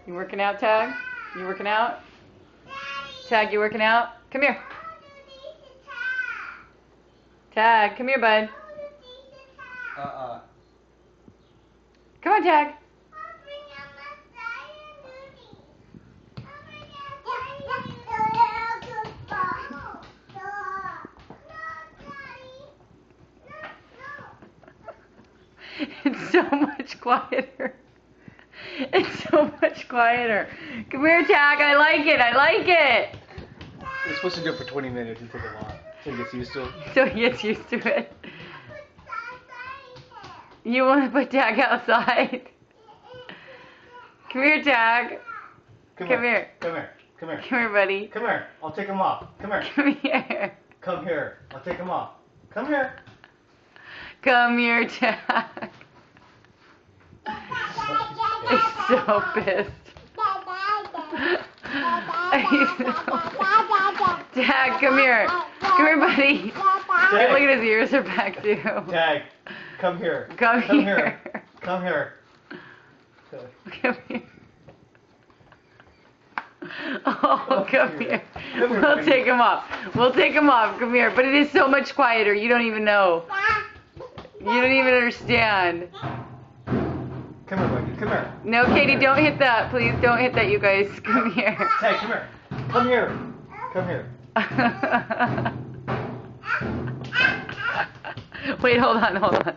You working out, Tag? You working out? Tag, you working out? Come here. Tag, come here, bud. Come on, Tag. It's so much quieter. It's so much quieter. Come here, Tag. I like it. I like it. You're supposed to do it for 20 minutes and take a walk so he gets used to it. So he gets used to it. You want to put Tag outside? Come here, Tag. Come here. Come here. Come here. Come here, buddy. Come here. I'll take him off. Come here. Come here. Come here. I'll take him off. Come here. Come here, Tag. He's so pissed. Tag, come here. Come here, buddy. Tag. Look at his ears are back too. Tag, come here. Come here. Come here. Come here. Oh, come here. We'll take him off. We'll take him off. Come here. But it is so much quieter. You don't even know. You don't even understand. Come here, buddy. Come here. No, Katie, don't hit that. Please don't hit that, you guys. Come here. Tag, come here. Come here. Come here. Wait, hold on.